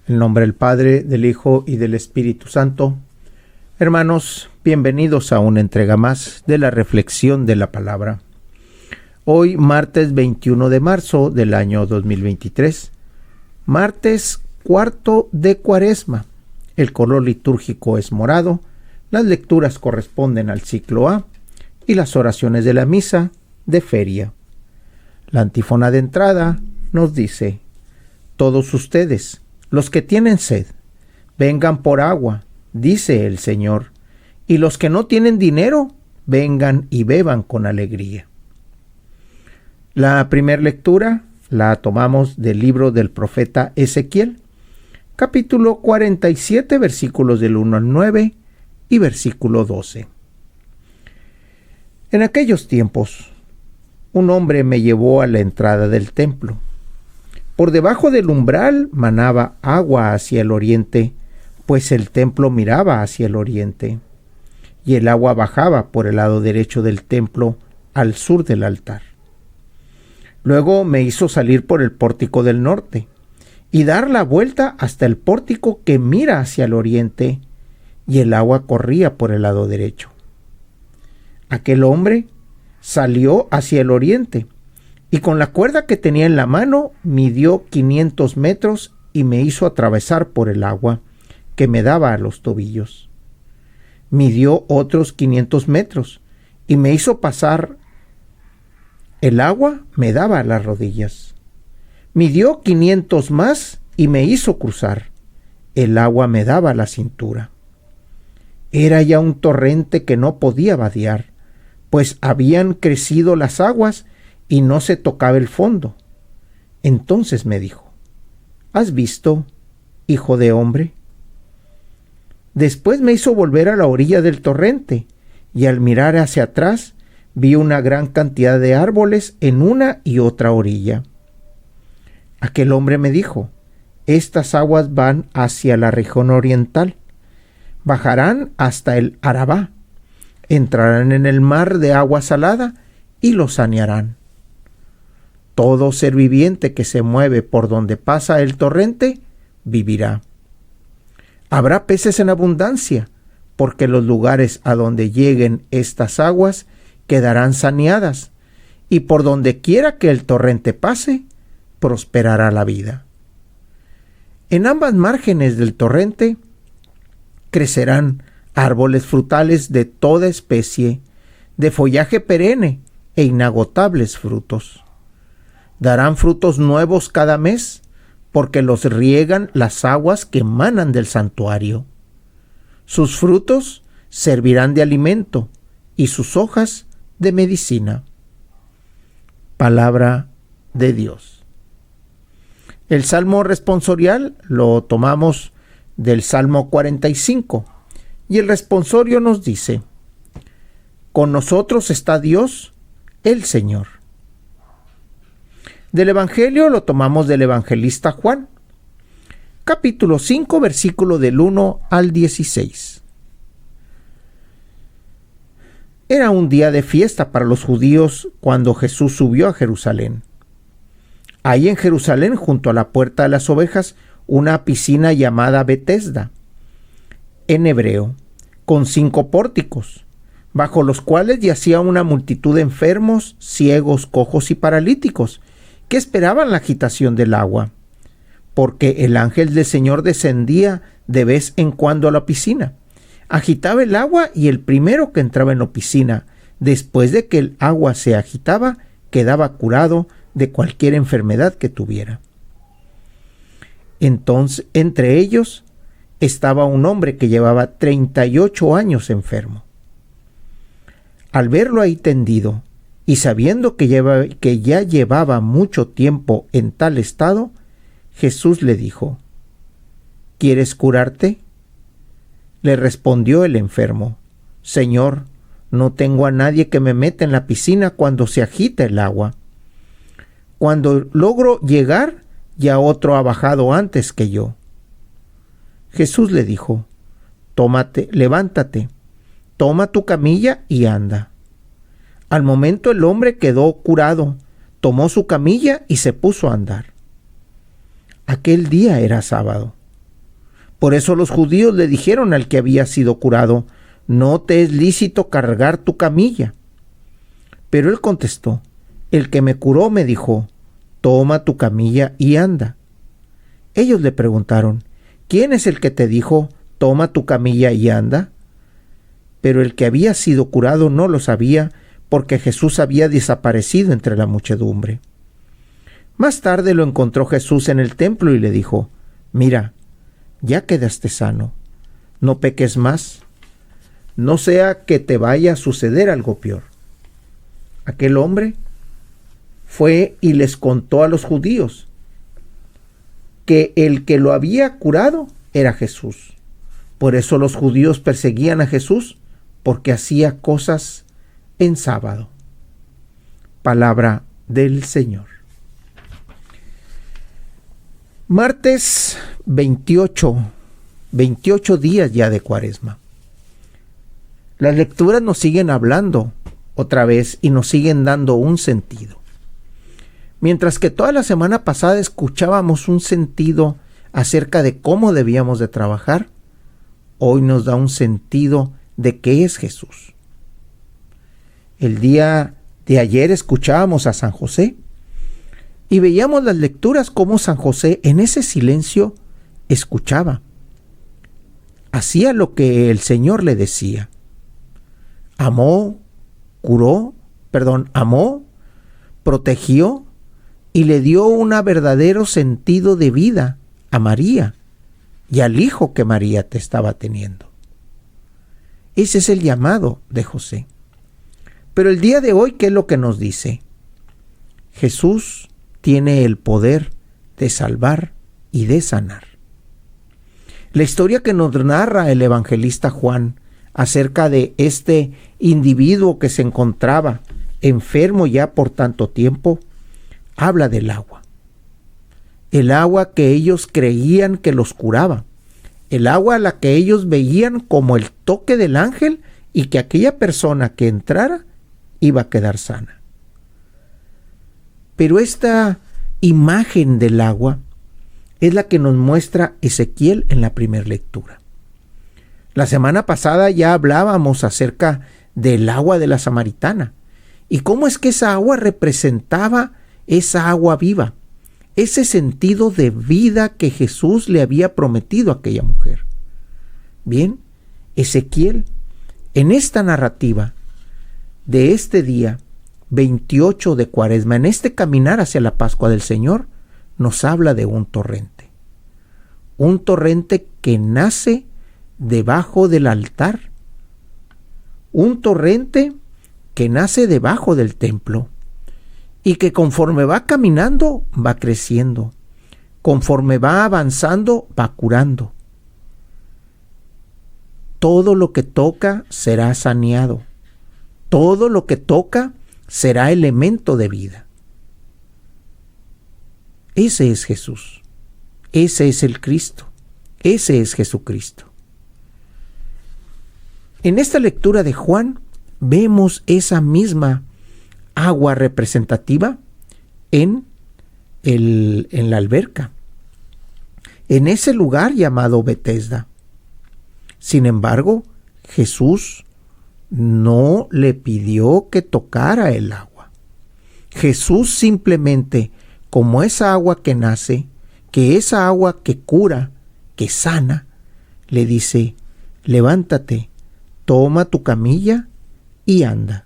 En el nombre del Padre, del Hijo y del Espíritu Santo. Hermanos, bienvenidos a una entrega más de la reflexión de la palabra. Hoy, martes 21 de marzo del año 2023, martes cuarto de Cuaresma. El color litúrgico es morado, las lecturas corresponden al ciclo A y las oraciones de la misa de feria. La antífona de entrada nos dice: todos ustedes, los que tienen sed, vengan por agua, dice el Señor, y los que no tienen dinero, vengan y beban con alegría. La primera lectura la tomamos del libro del profeta Ezequiel, capítulo 47, versículos del 1 al 9 y versículo 12. En aquellos tiempos, un hombre me llevó a la entrada del templo. Por debajo del umbral manaba agua hacia el oriente, pues el templo miraba hacia el oriente, y el agua bajaba por el lado derecho del templo al sur del altar. Luego me hizo salir por el pórtico del norte y dar la vuelta hasta el pórtico que mira hacia el oriente, y el agua corría por el lado derecho. Aquel hombre salió hacia el oriente, y con la cuerda que tenía en la mano midió 500 metros y me hizo atravesar por el agua que me daba a los tobillos. Midió otros 500 metros y me hizo pasar. El agua me daba a las rodillas. Midió 500 más y me hizo cruzar. El agua me daba a la cintura. Era ya un torrente que no podía vadear, pues habían crecido las aguas y no se tocaba el fondo. Entonces me dijo: ¿has visto, hijo de hombre? Después me hizo volver a la orilla del torrente, y al mirar hacia atrás vi una gran cantidad de árboles en una y otra orilla. Aquel hombre me dijo: estas aguas van hacia la región oriental, bajarán hasta el Arabá, entrarán en el mar de agua salada y lo sanearán. Todo ser viviente que se mueve por donde pasa el torrente vivirá. Habrá peces en abundancia, porque los lugares a donde lleguen estas aguas quedarán saneadas, y por donde quiera que el torrente pase, prosperará la vida. En ambas márgenes del torrente crecerán árboles frutales de toda especie, de follaje perenne e inagotables frutos. Darán frutos nuevos cada mes, porque los riegan las aguas que emanan del santuario. Sus frutos servirán de alimento y sus hojas de medicina. Palabra de Dios. El salmo responsorial lo tomamos del Salmo 45, y el responsorio nos dice: con nosotros está Dios, el Señor. Del Evangelio lo tomamos del evangelista Juan, capítulo 5, versículo del 1 al 16. Era un día de fiesta para los judíos cuando Jesús subió a Jerusalén. Hay en Jerusalén, junto a la puerta de las ovejas, una piscina llamada Betesda, en hebreo, con 5 pórticos, bajo los cuales yacía una multitud de enfermos, ciegos, cojos y paralíticos, que esperaban la agitación del agua, porque el ángel del Señor descendía de vez en cuando a la piscina, agitaba el agua, y el primero que entraba en la piscina, después de que el agua se agitaba, quedaba curado de cualquier enfermedad que tuviera. Entonces, entre ellos estaba un hombre que llevaba 38 años enfermo. Al verlo ahí tendido, y sabiendo que ya llevaba mucho tiempo en tal estado, Jesús le dijo: ¿quieres curarte? Le respondió el enfermo: Señor, no tengo a nadie que me meta en la piscina cuando se agita el agua. Cuando logro llegar, ya otro ha bajado antes que yo. Jesús le dijo: levántate, toma tu camilla y anda. Al momento el hombre quedó curado, tomó su camilla y se puso a andar. Aquel día era sábado. Por eso los judíos le dijeron al que había sido curado: no te es lícito cargar tu camilla. Pero él contestó: el que me curó me dijo: toma tu camilla y anda. Ellos le preguntaron: ¿quién es el que te dijo: toma tu camilla y anda? Pero el que había sido curado no lo sabía, porque Jesús había desaparecido entre la muchedumbre. Más tarde lo encontró Jesús en el templo y le dijo: mira, ya quedaste sano, no peques más, no sea que te vaya a suceder algo peor. Aquel hombre fue y les contó a los judíos que el que lo había curado era Jesús. Por eso los judíos perseguían a Jesús, porque hacía cosas en sábado. Palabra del Señor. Martes 28 días ya de Cuaresma. Las lecturas nos siguen hablando otra vez y nos siguen dando un sentido. Mientras que toda la semana pasada escuchábamos un sentido acerca de cómo debíamos de trabajar, hoy nos da un sentido de qué es Jesús. El día de ayer escuchábamos a San José y veíamos las lecturas cómo San José en ese silencio escuchaba. Hacía lo que el Señor le decía. Amó, protegió y le dio un verdadero sentido de vida a María y al hijo que María te estaba teniendo. Ese es el llamado de José. Pero el día de hoy, ¿qué es lo que nos dice? Jesús tiene el poder de salvar y de sanar. La historia que nos narra el evangelista Juan acerca de este individuo que se encontraba enfermo ya por tanto tiempo, habla del agua. El agua que ellos creían que los curaba. El agua a la que ellos veían como el toque del ángel y que aquella persona que entrara iba a quedar sana. Pero esta imagen del agua es la que nos muestra Ezequiel en la primera lectura. La semana pasada ya hablábamos acerca del agua de la samaritana y cómo es que esa agua representaba esa agua viva, ese sentido de vida que Jesús le había prometido a aquella mujer. Bien, Ezequiel, en esta narrativa de este día 28 de Cuaresma, en este caminar hacia la Pascua del Señor, nos habla de un torrente que nace debajo del altar, un torrente que nace debajo del templo y que conforme va caminando va creciendo, conforme va avanzando va curando. Todo lo que toca será saneado, todo lo que toca será elemento de vida. Ese es Jesús, ese es el Cristo, ese es Jesucristo. En esta lectura de Juan vemos esa misma agua representativa en la alberca, en ese lugar llamado Betesda. Sin embargo, Jesús no le pidió que tocara el agua. Jesús simplemente, como esa agua que nace, que esa agua que cura, que sana, le dice: levántate, toma tu camilla y anda.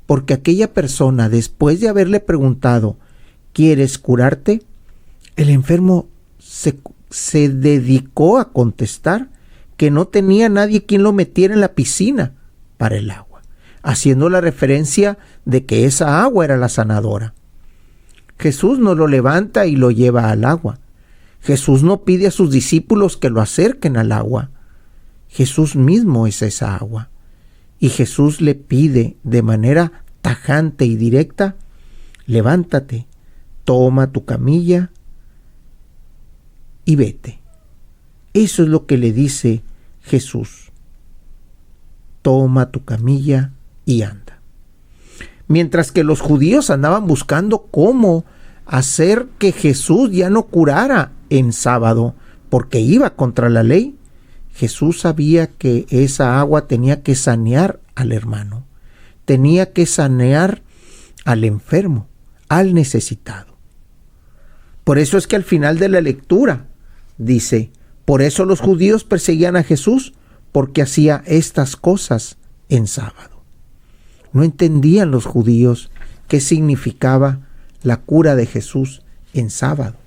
Porque aquella persona, después de haberle preguntado: ¿quieres curarte?, el enfermo se dedicó a contestar que no tenía nadie quien lo metiera en la piscina para el agua, haciendo la referencia de que esa agua era la sanadora. Jesús no lo levanta y lo lleva al agua. Jesús no pide a sus discípulos que lo acerquen al agua. Jesús mismo es esa agua. Y Jesús le pide de manera tajante y directa: levántate, toma tu camilla y vete. Eso es lo que le dice Jesús: toma tu camilla y anda. Mientras que los judíos andaban buscando cómo hacer que Jesús ya no curara en sábado, porque iba contra la ley, Jesús sabía que esa agua tenía que sanear al hermano, tenía que sanear al enfermo, al necesitado. Por eso es que al final de la lectura dice, por eso los judíos perseguían a Jesús, porque hacía estas cosas en sábado. No entendían los judíos qué significaba la cura de Jesús en sábado.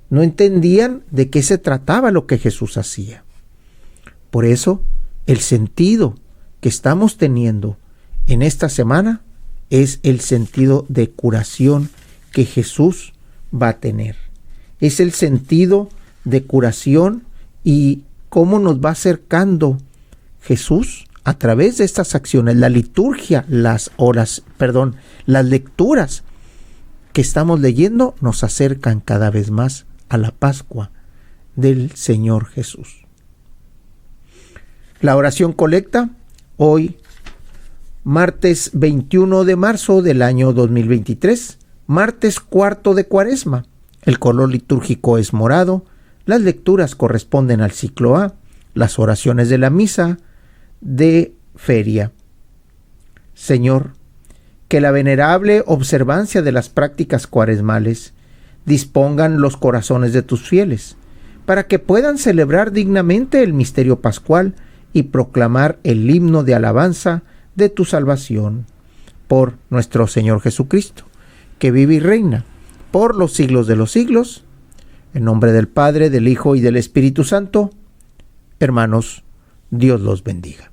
No entendían de qué se trataba lo que Jesús hacía. Por eso, el sentido que estamos teniendo en esta semana es el sentido de curación que Jesús va a tener. Es el sentido de curación y cómo nos va acercando Jesús a través de estas acciones, la liturgia, las lecturas que estamos leyendo nos acercan cada vez más a la Pascua del Señor Jesús. La oración colecta hoy, martes 21 de marzo del año 2023, martes cuarto de Cuaresma. El color litúrgico es morado, las lecturas corresponden al ciclo A, las oraciones de la misa de feria. Señor, que la venerable observancia de las prácticas cuaresmales dispongan los corazones de tus fieles, para que puedan celebrar dignamente el misterio pascual y proclamar el himno de alabanza de tu salvación. Por nuestro Señor Jesucristo, que vive y reina por los siglos de los siglos. En nombre del Padre, del Hijo y del Espíritu Santo. Hermanos, Dios los bendiga.